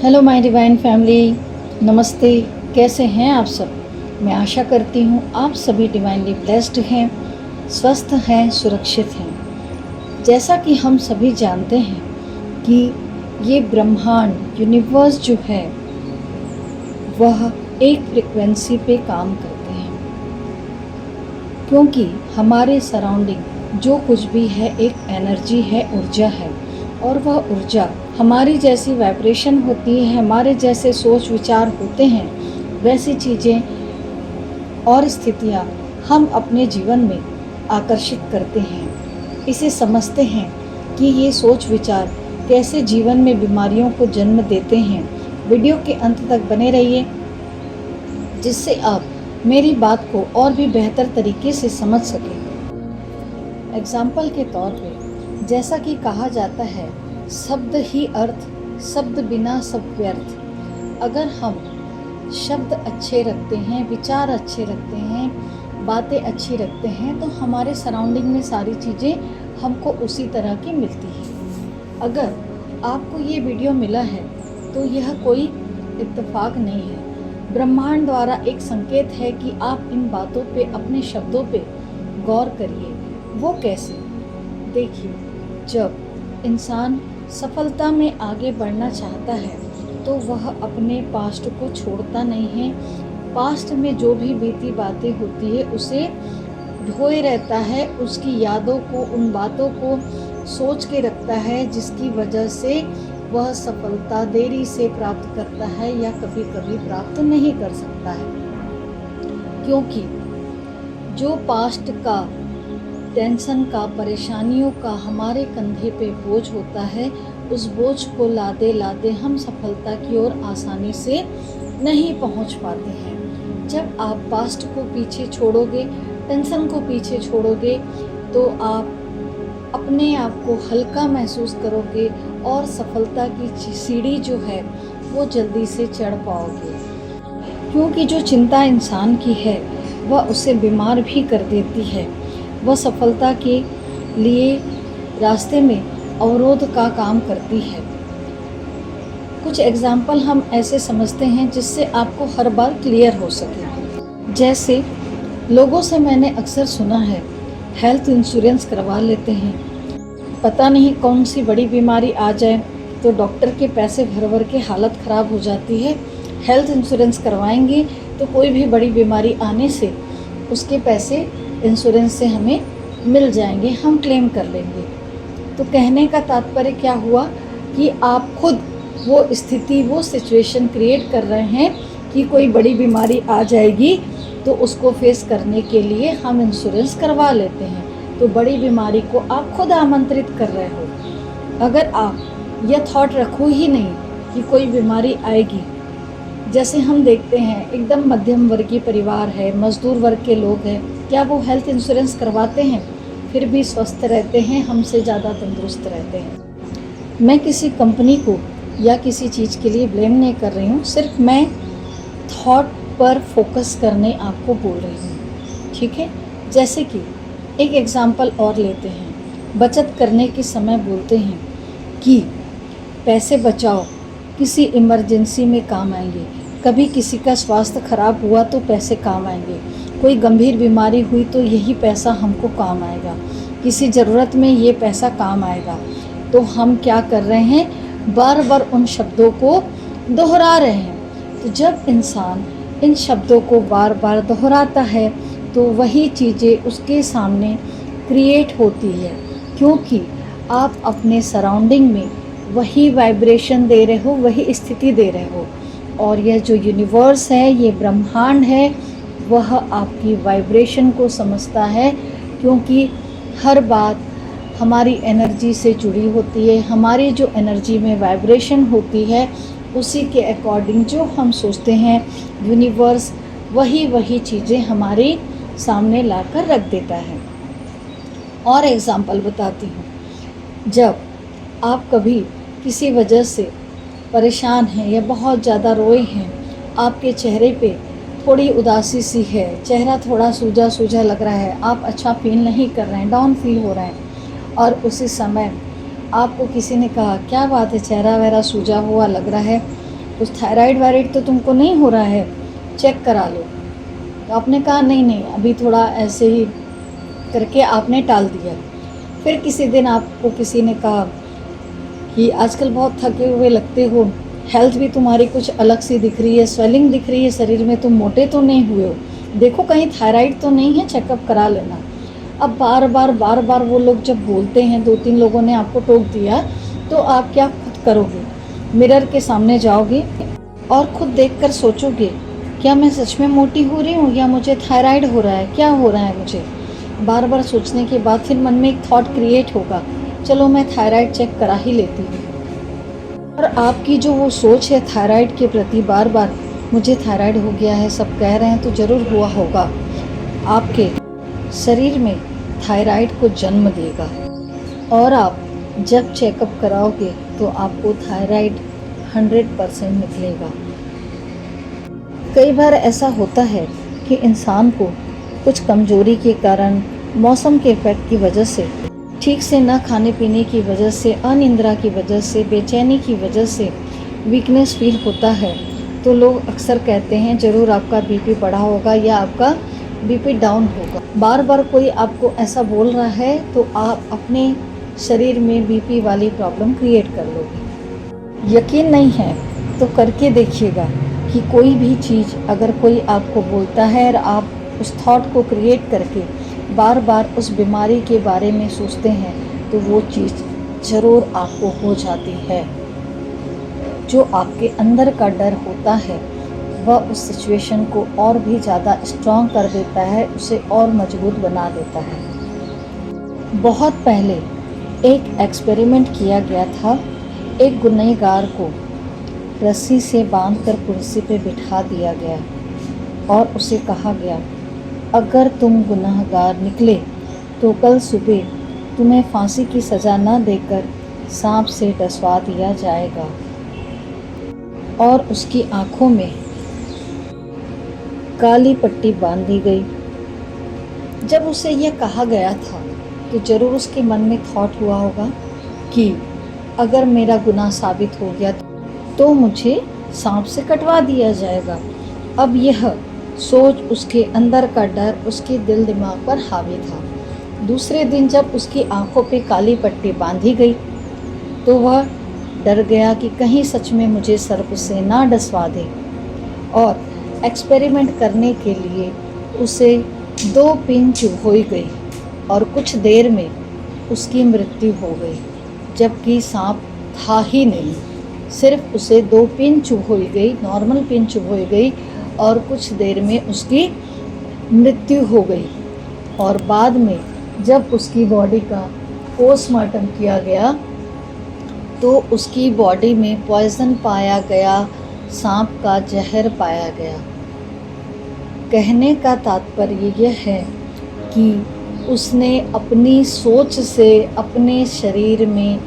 Hello my divine family, नमस्ते। कैसे हैं आप सब? मैं आशा करती हूँ आप सभी डिवाइनली ब्लेस्ड हैं, स्वस्थ हैं, सुरक्षित हैं। जैसा कि हम सभी जानते हैं कि ये ब्रह्मांड यूनिवर्स जो है वह एक फ्रिक्वेंसी पे काम करते हैं, क्योंकि हमारे सराउंडिंग जो कुछ भी है एक एनर्जी है, ऊर्जा है, और वह ऊर्जा हमारी जैसी वाइब्रेशन होती है, हमारे जैसे सोच विचार होते हैं, वैसी चीज़ें और स्थितियाँ हम अपने जीवन में आकर्षित करते हैं। इसे समझते हैं कि ये सोच विचार कैसे जीवन में बीमारियों को जन्म देते हैं। वीडियो के अंत तक बने रहिए, जिससे आप मेरी बात को और भी बेहतर तरीके से समझ सकें। एग्जाम्पल के तौर पे, जैसा कि कहा जाता है, शब्द ही अर्थ, शब्द बिना सब व्यर्थ। अगर हम शब्द अच्छे रखते हैं, विचार अच्छे रखते हैं, बातें अच्छी रखते हैं, तो हमारे सराउंडिंग में सारी चीज़ें हमको उसी तरह की मिलती हैं। अगर आपको ये वीडियो मिला है तो यह कोई इत्तेफाक नहीं है, ब्रह्मांड द्वारा एक संकेत है कि आप इन बातों पे, अपने शब्दों पे गौर करिए। वो कैसे? देखिए, जब इंसान सफलता में आगे बढ़ना चाहता है तो वह अपने पास्ट को छोड़ता नहीं है। पास्ट में जो भी बीती बातें होती है उसे ढोए रहता है, उसकी यादों को, उन बातों को सोच के रखता है, जिसकी वजह से वह सफलता देरी से प्राप्त करता है या कभी कभी प्राप्त नहीं कर सकता है। क्योंकि जो पास्ट का, टेंशन का, परेशानियों का हमारे कंधे पे बोझ होता है, उस बोझ को लादे लादे हम सफलता की ओर आसानी से नहीं पहुंच पाते हैं। जब आप पास्ट को पीछे छोड़ोगे, टेंशन को पीछे छोड़ोगे, तो आप अपने आप को हल्का महसूस करोगे और सफलता की सीढ़ी जो है वो जल्दी से चढ़ पाओगे। क्योंकि जो चिंता इंसान की है वह उसे बीमार भी कर देती है, वह सफलता के लिए रास्ते में अवरोध का काम करती है। कुछ एग्जाम्पल हम ऐसे समझते हैं जिससे आपको हर बार क्लियर हो सके। जैसे लोगों से मैंने अक्सर सुना है, हेल्थ इंश्योरेंस करवा लेते हैं, पता नहीं कौन सी बड़ी बीमारी आ जाए तो डॉक्टर के पैसे भर भर के हालत ख़राब हो जाती है। हेल्थ इंश्योरेंस करवाएंगे तो कोई भी बड़ी बीमारी आने से उसके पैसे इंश्योरेंस से हमें मिल जाएंगे, हम क्लेम कर लेंगे। तो कहने का तात्पर्य क्या हुआ कि आप खुद वो स्थिति, वो सिचुएशन क्रिएट कर रहे हैं कि कोई बड़ी बीमारी आ जाएगी तो उसको फेस करने के लिए हम इंश्योरेंस करवा लेते हैं। तो बड़ी बीमारी को आप खुद आमंत्रित कर रहे हो। अगर आप यह थॉट रखो ही नहीं कि कोई बीमारी आएगी, जैसे हम देखते हैं एकदम मध्यम वर्गीय परिवार है, मजदूर वर्ग के लोग हैं, क्या वो हेल्थ इंश्योरेंस करवाते हैं? फिर भी स्वस्थ रहते हैं, हमसे ज़्यादा तंदुरुस्त रहते हैं। मैं किसी कंपनी को या किसी चीज़ के लिए ब्लेम नहीं कर रही हूँ, सिर्फ मैं थॉट पर फोकस करने आपको बोल रही हूँ, ठीक है। जैसे कि एक एग्जांपल और लेते हैं, बचत करने के समय बोलते हैं कि पैसे बचाओ, किसी इमरजेंसी में काम आएंगे, कभी किसी का स्वास्थ्य खराब हुआ तो पैसे काम आएंगे, कोई गंभीर बीमारी हुई तो यही पैसा हमको काम आएगा, किसी ज़रूरत में ये पैसा काम आएगा। तो हम क्या कर रहे हैं, बार बार उन शब्दों को दोहरा रहे हैं। तो जब इंसान इन शब्दों को बार बार दोहराता है तो वही चीज़ें उसके सामने क्रिएट होती है, क्योंकि आप अपने सराउंडिंग में वही वाइब्रेशन दे रहे हो, वही स्थिति दे रहे हो। और यह जो यूनिवर्स है, ये ब्रह्मांड है, वह आपकी वाइब्रेशन को समझता है, क्योंकि हर बात हमारी एनर्जी से जुड़ी होती है। हमारी जो एनर्जी में वाइब्रेशन होती है उसी के अकॉर्डिंग जो हम सोचते हैं, यूनिवर्स वही चीज़ें हमारे सामने लाकर रख देता है। और एग्जाम्पल बताती हूँ, जब आप कभी किसी वजह से परेशान हैं या बहुत ज़्यादा रोए हैं, आपके चेहरे पे थोड़ी उदासी सी है, चेहरा थोड़ा सूजा सूजा लग रहा है, आप अच्छा फील नहीं कर रहे हैं, डाउन फील हो रहे हैं, और उसी समय आपको किसी ने कहा, क्या बात है, चेहरा वेहरा सूजा हुआ लग रहा है, कुछ थायराइड वायराइड तो तुमको नहीं हो रहा है, चेक करा लो। तो आपने कहा नहीं नहीं, अभी थोड़ा ऐसे ही करके आपने टाल दिया। फिर किसी दिन आपको किसी ने कहा कि आजकल बहुत थके हुए लगते हो, हेल्थ भी तुम्हारी कुछ अलग सी दिख रही है, स्वेलिंग दिख रही है शरीर में, तुम मोटे तो नहीं हुए हो, देखो कहीं थायराइड तो नहीं है, चेकअप करा लेना। अब बार बार वो लोग जब बोलते हैं, 2-3 लोगों ने आपको टोक दिया, तो आप क्या खुद करोगे? मिरर के सामने जाओगे और खुद देखकर सोचोगे, क्या मैं सच में मोटी हो रही हूँ या मुझे थायराइड हो रहा है, क्या हो रहा है मुझे? बार बार सोचने के बाद फिर मन में एक थॉट क्रिएट होगा, चलो मैं थायराइड चेक करा ही लेती हूँ। और आपकी जो वो सोच है थायराइड के प्रति, बार बार मुझे थायराइड हो गया है, सब कह रहे हैं तो ज़रूर हुआ होगा, आपके शरीर में थायराइड को जन्म देगा। और आप जब चेकअप कराओगे तो आपको थायराइड 100% निकलेगा। कई बार ऐसा होता है कि इंसान को कुछ कमजोरी के कारण, मौसम के इफेक्ट की वजह से, ठीक से न खाने पीने की वजह से, अनिद्रा की वजह से, बेचैनी की वजह से वीकनेस फील होता है। तो लोग अक्सर कहते हैं ज़रूर आपका बीपी बढ़ा होगा या आपका बीपी डाउन होगा। बार बार कोई आपको ऐसा बोल रहा है तो आप अपने शरीर में बीपी वाली प्रॉब्लम क्रिएट कर लोगे। यकीन नहीं है तो करके देखिएगा कि कोई भी चीज़ अगर कोई आपको बोलता है और आप उस थॉट को क्रिएट करके बार बार उस बीमारी के बारे में सोचते हैं तो वो चीज़ ज़रूर आपको हो जाती है। जो आपके अंदर का डर होता है वह उस सिचुएशन को और भी ज़्यादा स्ट्रॉन्ग कर देता है, उसे और मजबूत बना देता है। बहुत पहले एक एक्सपेरिमेंट किया गया था। एक गुनहगार को रस्सी से बांधकर कुर्सी पे बिठा दिया गया और उसे कहा गया, अगर तुम गुनहगार निकले तो कल सुबह तुम्हें फांसी की सज़ा न देकर सांप से डसवा दिया जाएगा। और उसकी आँखों में काली पट्टी बांधी गई। जब उसे यह कहा गया था तो ज़रूर उसके मन में थॉट हुआ होगा कि अगर मेरा गुनाह साबित हो गया तो मुझे सांप से कटवा दिया जाएगा। अब यह सोच, उसके अंदर का डर उसके दिल दिमाग पर हावी था। दूसरे दिन जब उसकी आंखों पे काली पट्टी बांधी गई तो वह डर गया कि कहीं सच में मुझे सर्प से ना डसवा दे, और एक्सपेरिमेंट करने के लिए उसे 2 पिन चुभोई गई और कुछ देर में उसकी मृत्यु हो गई, जबकि सांप था ही नहीं। सिर्फ उसे 2 पिन चुभोई गई, नॉर्मल पिन चुभोई गई, और कुछ देर में उसकी मृत्यु हो गई। और बाद में जब उसकी बॉडी का पोस्टमार्टम किया गया तो उसकी बॉडी में पॉइजन पाया गया, सांप का जहर पाया गया। कहने का तात्पर्य यह है कि उसने अपनी सोच से अपने शरीर में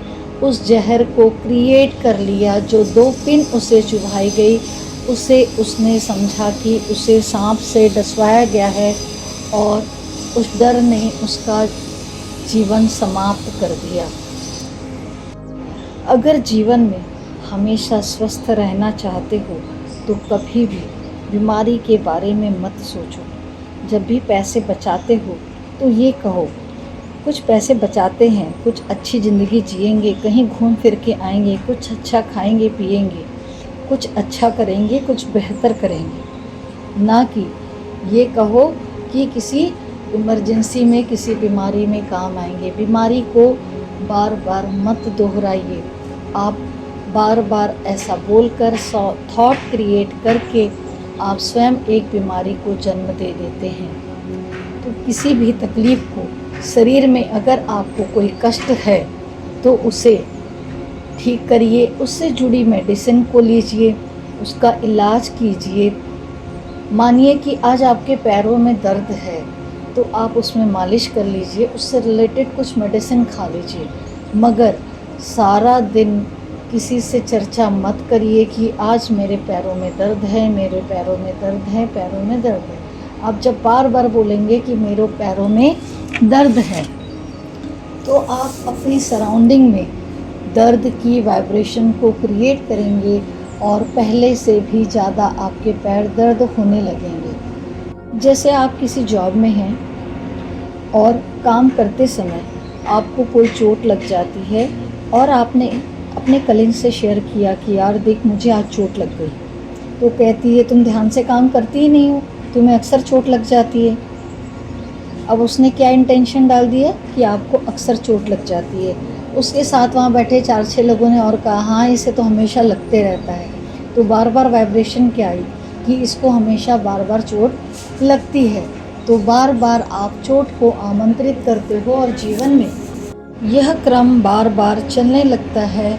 उस जहर को क्रिएट कर लिया। जो 2 पिन उसे चुभाई गई, उसे उसने समझा कि उसे सांप से डसवाया गया है, और उस डर ने उसका जीवन समाप्त कर दिया। अगर जीवन में हमेशा स्वस्थ रहना चाहते हो तो कभी भी बीमारी के बारे में मत सोचो। जब भी पैसे बचाते हो तो ये कहो, कुछ पैसे बचाते हैं, कुछ अच्छी ज़िंदगी जिएंगे, कहीं घूम फिर के आएंगे, कुछ अच्छा खाएंगे पिएंगे, कुछ अच्छा करेंगे, कुछ बेहतर करेंगे। ना कि ये कहो कि किसी इमरजेंसी में, किसी बीमारी में काम आएंगे। बीमारी को बार बार मत दोहराइए। आप बार बार ऐसा बोलकर, थॉट क्रिएट करके आप स्वयं एक बीमारी को जन्म दे देते हैं। तो किसी भी तकलीफ़ को, शरीर में अगर आपको कोई कष्ट है तो उसे ठीक करिए, उससे जुड़ी मेडिसिन को लीजिए, उसका इलाज कीजिए। मानिए कि आज आपके पैरों में दर्द है तो आप उसमें मालिश कर लीजिए, उससे रिलेटेड कुछ मेडिसिन खा लीजिए, मगर सारा दिन किसी से चर्चा मत करिए कि आज मेरे पैरों में दर्द है, मेरे पैरों में दर्द है, पैरों में दर्द है। आप जब बार बार बोलेंगे कि मेरे पैरों में दर्द है तो आप अपनी सराउंडिंग में दर्द की वाइब्रेशन को क्रिएट करेंगे और पहले से भी ज़्यादा आपके पैर दर्द होने लगेंगे। जैसे आप किसी जॉब में हैं और काम करते समय आपको कोई चोट लग जाती है और आपने अपने कलीग से शेयर किया कि यार देख मुझे आज चोट लग गई, तो कहती है तुम ध्यान से काम करती ही नहीं हो, तुम्हें अक्सर चोट लग जाती है। अब उसने क्या इंटेंशन डाल दिया कि आपको अक्सर चोट लग जाती है। उसके साथ वहाँ बैठे 4-6 लोगों ने और कहा हाँ इसे तो हमेशा लगते रहता है। तो बार बार वाइब्रेशन क्या आई कि इसको हमेशा बार बार चोट लगती है। तो बार बार आप चोट को आमंत्रित करते हो और जीवन में यह क्रम बार बार चलने लगता है।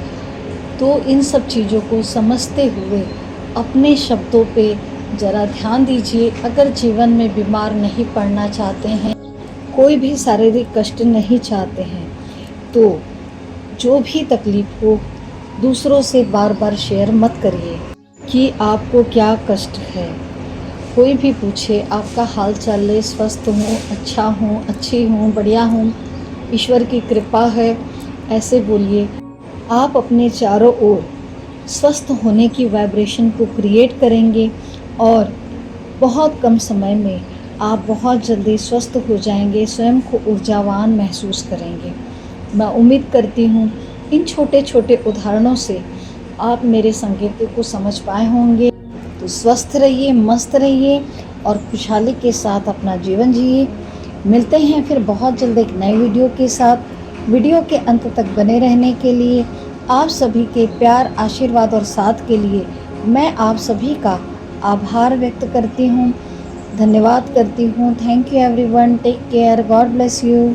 तो इन सब चीज़ों को समझते हुए अपने शब्दों पे ज़रा ध्यान दीजिए। अगर जीवन में बीमार नहीं पड़ना चाहते हैं, कोई भी शारीरिक कष्ट नहीं चाहते हैं, तो जो भी तकलीफ़ हो दूसरों से बार बार शेयर मत करिए कि आपको क्या कष्ट है। कोई भी पूछे आपका हाल चाल ले, स्वस्थ हूँ, अच्छा हूँ, अच्छी हूँ, बढ़िया हूँ, ईश्वर की कृपा है, ऐसे बोलिए। आप अपने चारों ओर स्वस्थ होने की वाइब्रेशन को क्रिएट करेंगे और बहुत कम समय में आप बहुत जल्दी स्वस्थ हो जाएंगे, स्वयं को ऊर्जावान महसूस करेंगे। मैं उम्मीद करती हूँ इन छोटे छोटे उदाहरणों से आप मेरे संकेतों को समझ पाए होंगे। तो स्वस्थ रहिए, मस्त रहिए और खुशहाली के साथ अपना जीवन जिए। मिलते हैं फिर बहुत जल्द एक नई वीडियो के साथ। वीडियो के अंत तक बने रहने के लिए, आप सभी के प्यार, आशीर्वाद और साथ के लिए मैं आप सभी का आभार व्यक्त करती हूँ, धन्यवाद करती हूँ। Thank you everyone, take care, God bless you.